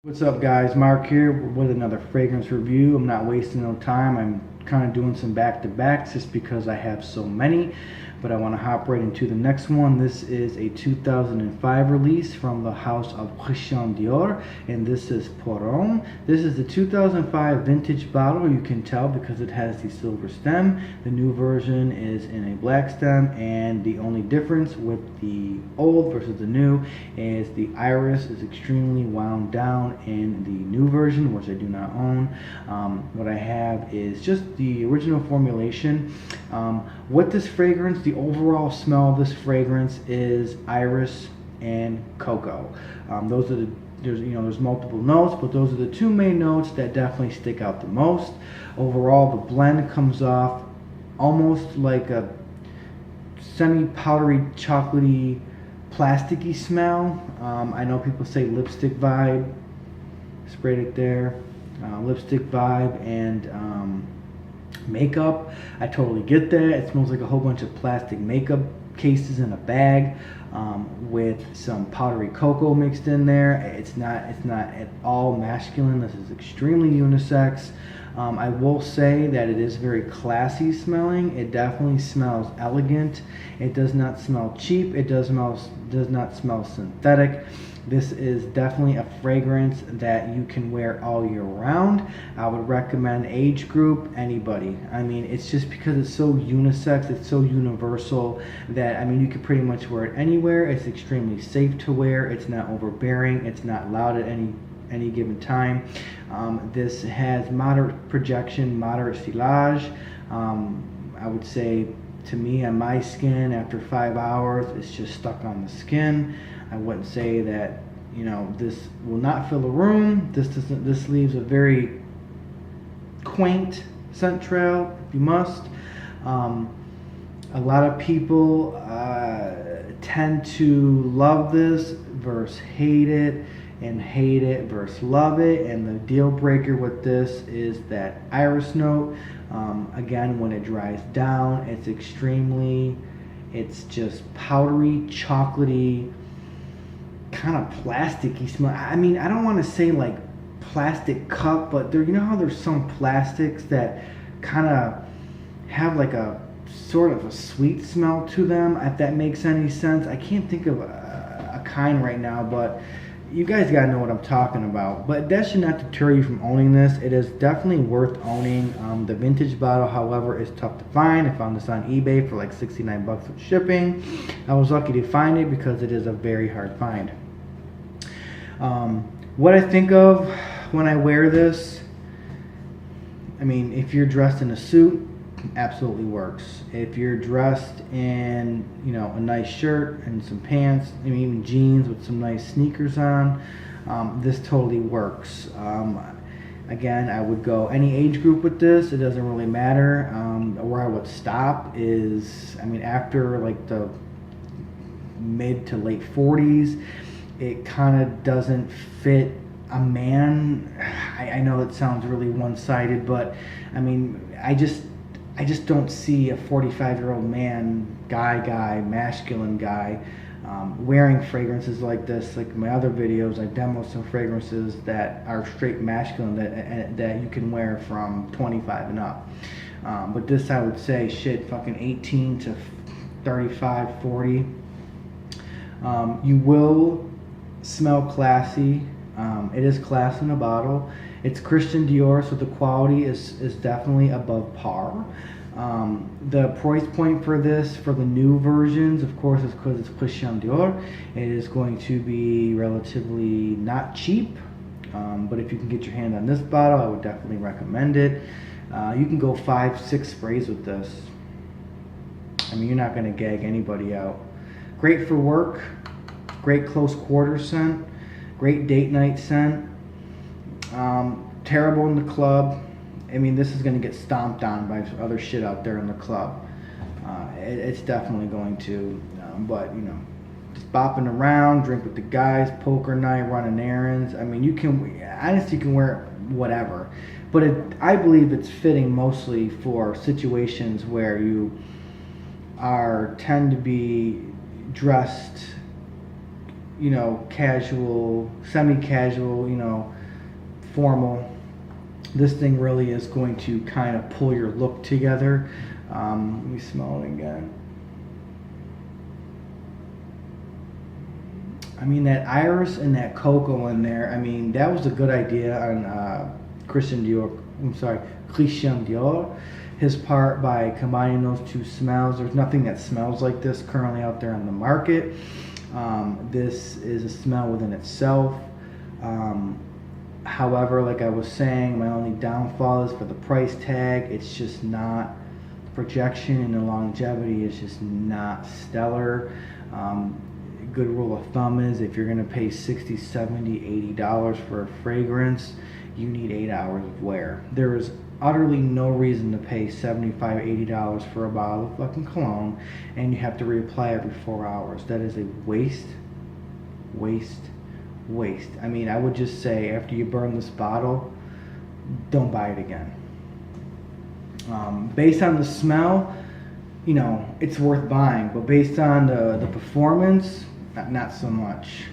What's up guys, Mark here with another fragrance review. I'm not wasting no time. I'm kind of doing some back-to-backs just because I have so many, but I want to hop right into the next one. This is a 2005 release from the house of Dior, and this is Homme. This is the 2005 vintage bottle. You can tell because it has the silver stem. The new version is in a black stem, and the only difference with the old versus the new is the iris is extremely wound down in the new version, which I do not own. What I have is just the original formulation. With this fragrance, the overall smell of this fragrance is iris and cocoa. Those are there's multiple notes, but those are the two main notes that definitely stick out the most. Overall, the blend comes off almost like a semi-powdery, chocolatey, plasticky smell. I know people say lipstick vibe. Sprayed it there. Lipstick vibe and makeup. I totally get that. It smells like a whole bunch of plastic makeup cases in a bag with some powdery cocoa mixed in there. It's not at all masculine. This is extremely unisex. I will say that it is very classy smelling. It definitely smells elegant. It does not smell cheap. It does not smell synthetic. This is definitely a fragrance that you can wear all year round. I would recommend age group, anybody. I mean, it's just because it's so unisex, it's so universal that, I mean, you can pretty much wear it anywhere. It's extremely safe to wear. It's not overbearing. It's not loud at any given time. This has moderate projection, moderate silage. I would say, to me, on my skin, after 5 hours, it's just stuck on the skin. I wouldn't say that, you know, this will not fill a room. This leaves a very quaint scent trail, if you must. A lot of people tend to love this versus hate it, and hate it versus love it, and the deal breaker with this is that iris note. Again, when it dries down, it's just powdery, chocolatey, kind of plasticky smell. I mean, I don't want to say like plastic cup, but there, you know how there's some plastics that kind of have like a sort of a sweet smell to them, if that makes any sense. I can't think of a kind right now, but you guys gotta know what I'm talking about. But that should not deter you from owning this. It is definitely worth owning. The vintage bottle, however, is tough to find. I found this on eBay for like 69 bucks with shipping. I was lucky to find it because it is a very hard find. What I think of when I wear this, I mean, if you're dressed in a suit, absolutely works. If you're dressed in, you know, a nice shirt and some pants, I mean, even jeans with some nice sneakers on, this totally works. Again, I would go any age group with this. It doesn't really matter. Where I would stop is, I mean, after like the mid to late 40s, it kind of doesn't fit a man. I know it sounds really one-sided, but I mean, I just don't see a 45-year-old man, masculine guy, wearing fragrances like this. Like my other videos, I demo some fragrances that are straight masculine that you can wear from 25 and up. But this, I would say, shit, fucking 18 to 35, 40. You will smell classy. It is class in a bottle. It's Christian Dior, so the quality is definitely above par. The price point for this, for the new versions, of course, is because it's Christian Dior. It is going to be relatively not cheap, but if you can get your hand on this bottle, I would definitely recommend it. You can go 5-6 sprays with this. I mean, you're not going to gag anybody out. Great for work, great close quarter scent, great date night scent. Terrible in the club. I mean, this is going to get stomped on by other shit out there in the club. It's definitely going to, but you know, just bopping around, drink with the guys, poker night, running errands. I mean, you can, honestly, you can wear it whatever. But I believe it's fitting mostly for situations where you tend to be dressed casual, semi-casual, formal. This thing really is going to kind of pull your look together. Let me smell it again. I mean, that iris and that cocoa in there, I mean, that was a good idea on Christian Dior, his part, by combining those two smells. There's nothing that smells like this currently out there on the market. This is a smell within itself. However, like I was saying, my only downfall is for the price tag. It's just not, the projection and the longevity is just not stellar. Good rule of thumb is if you're going to pay $60, $70, $80 for a fragrance, you need 8 hours of wear. There is utterly no reason to pay $75, $80 for a bottle of fucking cologne and you have to reapply every 4 hours. That is a waste. I mean, I would just say after you burn this bottle, don't buy it again. Based on the smell, it's worth buying, but based on the performance, not so much.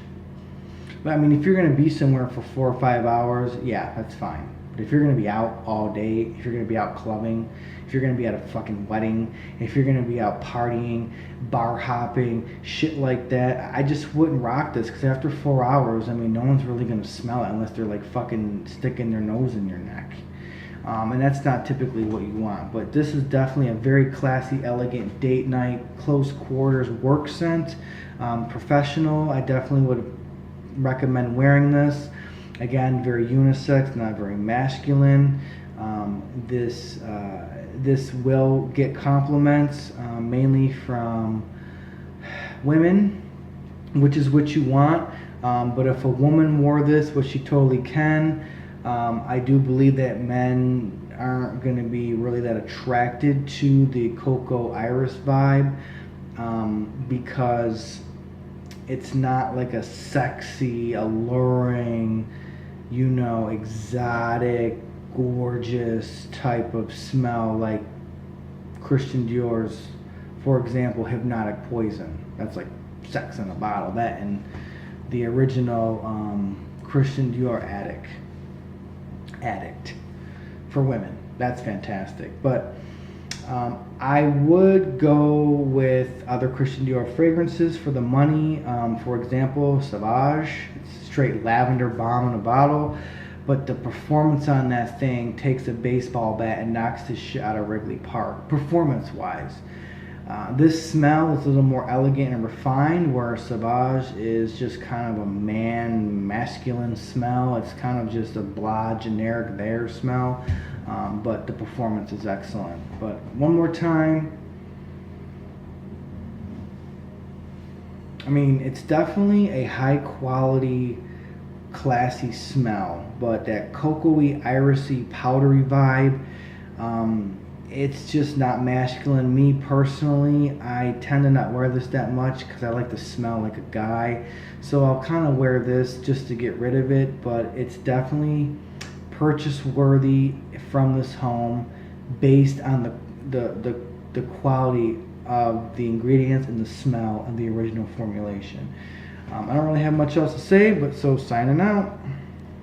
But I mean, if you're going to be somewhere for 4 or 5 hours, yeah, that's fine. But if you're going to be out all day, if you're going to be out clubbing, if you're going to be at a fucking wedding, if you're going to be out partying, bar hopping, shit like that, I just wouldn't rock this, because after 4 hours, I mean, no one's really going to smell it unless they're like fucking sticking their nose in your neck. And that's not typically what you want. But this is definitely a very classy, elegant date night, close quarters work scent. Professional, I definitely would recommend wearing this. Again, very unisex, not very masculine. This will get compliments, mainly from women, which is what you want. But if a woman wore this, which she totally can, I do believe that men aren't going to be really that attracted to the cocoa iris vibe, because it's not like a sexy, alluring, exotic, gorgeous type of smell like Christian Dior's, for example, Hypnotic Poison. That's like sex in a bottle. That and the original Christian Dior Addict for women. That's fantastic. But I would go with other Christian Dior fragrances for the money. For example, Sauvage. It's straight lavender bomb in a bottle. But the performance on that thing takes a baseball bat and knocks the shit out of Wrigley Park, performance-wise. This smell is a little more elegant and refined, where Sauvage is just kind of a masculine smell. It's kind of just a blah, generic there smell. But the performance is excellent. But one more time, I mean, it's definitely a high quality, classy smell, but that cocoa-y, irisy, powdery vibe, it's just not masculine. Me personally, I tend to not wear this that much because I like to smell like a guy, so I'll kind of wear this just to get rid of it. But it's definitely purchase worthy from this home, based on the quality of the ingredients and the smell of the original formulation. I don't really have much else to say, but so signing out.